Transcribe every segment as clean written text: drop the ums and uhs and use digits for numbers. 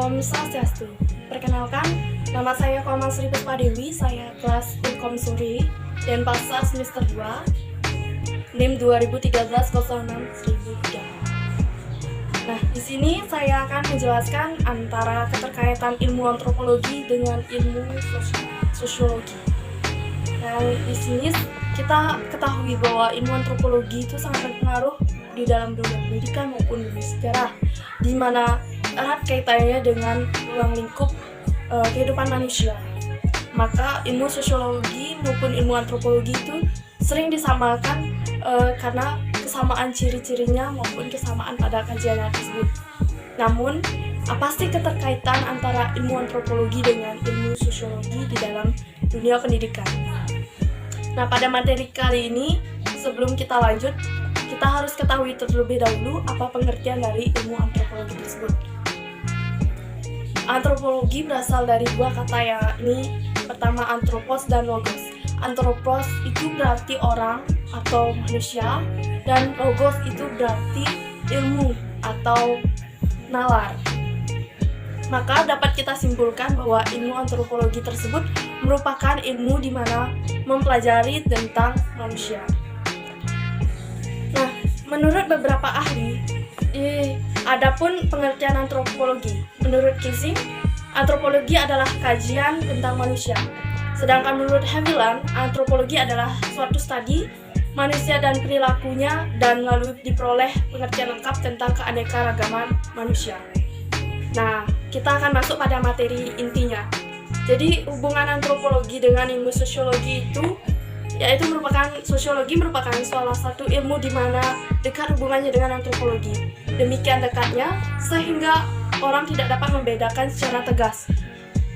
Om Swastiastu. Perkenalkan, nama saya Komang Sri Puspadewi, saya kelas Ilkom Suri, Denpasar semester 2, NIM 2013-06-1003. Nah, di sini saya akan menjelaskan antara keterkaitan ilmu antropologi dengan ilmu sosiologi. Nah, di sini kita ketahui bahwa ilmu antropologi itu sangat berpengaruh di dalam dunia pendidikan maupun dunia sejarah, di mana erat kaitannya dengan ruang lingkup kehidupan manusia. Maka ilmu sosiologi maupun ilmu antropologi itu sering disamakan karena kesamaan ciri-cirinya maupun kesamaan pada kajiannya tersebut. Namun, apa sih keterkaitan antara ilmu antropologi dengan ilmu sosiologi di dalam dunia pendidikan? Nah, pada materi kali ini, sebelum kita lanjut, kita harus ketahui terlebih dahulu apa pengertian dari ilmu antropologi tersebut. Antropologi berasal dari dua kata, yakni pertama anthropos dan logos. Anthropos itu berarti orang atau manusia, dan logos itu berarti ilmu atau nalar. Maka dapat kita simpulkan bahwa ilmu antropologi tersebut merupakan ilmu di mana mempelajari tentang manusia. Nah, menurut beberapa ahli, adapun pengertian antropologi, menurut Kissing, antropologi adalah kajian tentang manusia. Sedangkan menurut Haviland, antropologi adalah suatu studi manusia dan perilakunya, dan lalu diperoleh pengertian lengkap tentang keanekaragaman manusia. Nah, kita akan masuk pada materi intinya. Jadi, hubungan antropologi dengan ilmu sosiologi itu yaitu sosiologi merupakan salah satu ilmu di mana dekat hubungannya dengan antropologi. Demikian dekatnya sehingga orang tidak dapat membedakan secara tegas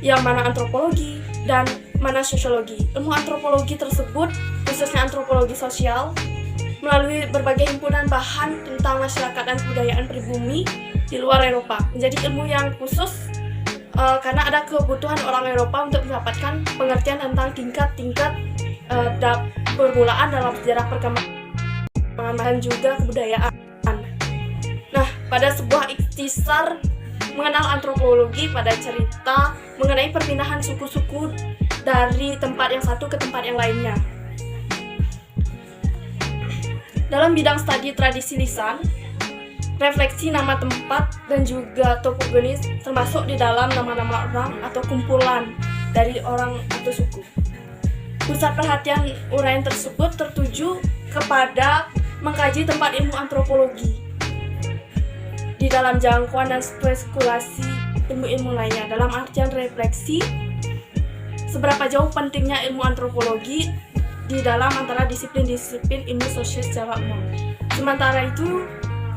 yang mana antropologi dan mana sosiologi. Ilmu antropologi tersebut, khususnya antropologi sosial, melalui berbagai himpunan bahan tentang masyarakat dan kebudayaan pribumi di luar Eropa, menjadi ilmu yang khusus karena ada kebutuhan orang Eropa untuk mendapatkan pengertian tentang tingkat-tingkat permulaan dalam sejarah perkembangan dan juga kebudayaan. Nah, pada sebuah ikhtisar mengenal antropologi pada cerita mengenai perpindahan suku-suku dari tempat yang satu ke tempat yang lainnya. Dalam bidang studi tradisi lisan, refleksi nama tempat dan juga topogenis termasuk di dalam nama-nama orang atau kumpulan dari orang atau suku. Pusat perhatian uraian tersebut tertuju kepada mengkaji tempat ilmu antropologi di dalam jangkauan dan spekulasi ilmu-ilmu lainnya. Dalam artian refleksi, seberapa jauh pentingnya ilmu antropologi di dalam antara disiplin-disiplin ilmu sosial secara umum. Sementara itu,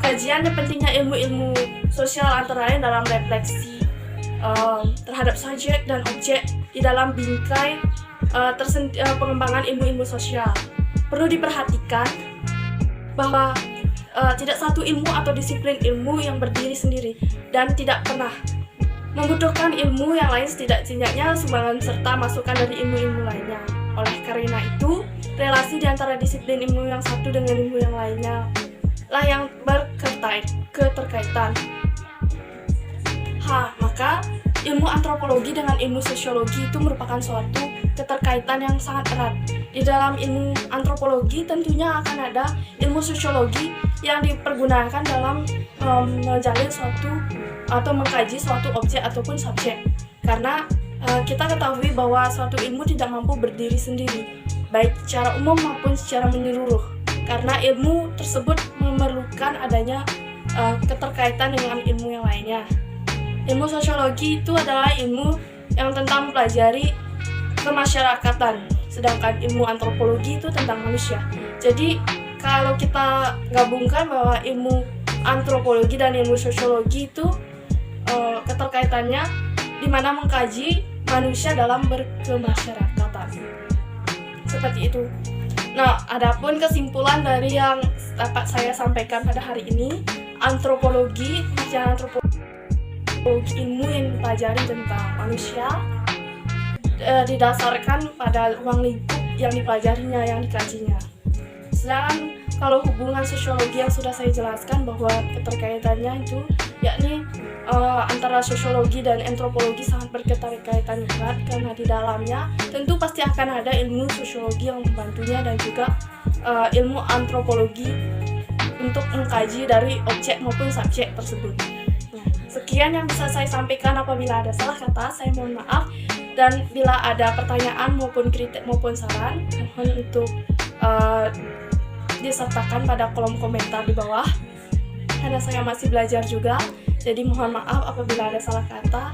kajian dan pentingnya ilmu-ilmu sosial antara lain dalam refleksi terhadap subjek dan objek di dalam bingkai pengembangan ilmu-ilmu sosial. Perlu diperhatikan bahwa tidak satu ilmu atau disiplin ilmu yang berdiri sendiri dan tidak pernah membutuhkan ilmu yang lain setidak-tidaknya sumbangan serta masukan dari ilmu-ilmu lainnya. Oleh karena itu, relasi di antara disiplin ilmu yang satu dengan ilmu yang lainnya lah yang keterkaitan. Maka ilmu antropologi dengan ilmu sosiologi itu merupakan suatu keterkaitan yang sangat erat. Di dalam ilmu antropologi tentunya akan ada ilmu sosiologi yang dipergunakan dalam menjalin suatu atau mengkaji suatu objek ataupun subjek. Karena kita ketahui bahwa suatu ilmu tidak mampu berdiri sendiri, baik secara umum maupun secara menyeluruh. Karena ilmu tersebut memerlukan adanya keterkaitan dengan ilmu yang lainnya. Ilmu sosiologi itu adalah ilmu yang tentang mempelajari kemasyarakatan, sedangkan ilmu antropologi itu tentang manusia. Jadi kalau kita gabungkan bahwa ilmu antropologi dan ilmu sosiologi itu keterkaitannya di mana mengkaji manusia dalam berkemasyarakatan. Seperti itu. Nah, adapun kesimpulan dari yang dapat saya sampaikan pada hari ini, antropologi, kajian antropologi ilmu yang dipelajari tentang manusia didasarkan pada ruang lingkup yang dipelajarinya, yang dikajinya. Sedangkan kalau hubungan sosiologi yang sudah saya jelaskan bahwa keterkaitannya itu yakni antara sosiologi dan antropologi sangat berketerkaitan erat, karena di dalamnya tentu pasti akan ada ilmu sosiologi yang membantunya dan juga ilmu antropologi untuk mengkaji dari objek maupun subjek tersebut. Nah, sekian yang bisa saya sampaikan. Apabila ada salah kata, saya mohon maaf. Dan bila ada pertanyaan maupun kritik maupun saran, mohon untuk disertakan pada kolom komentar di bawah. Karena saya masih belajar juga, jadi mohon maaf apabila ada salah kata.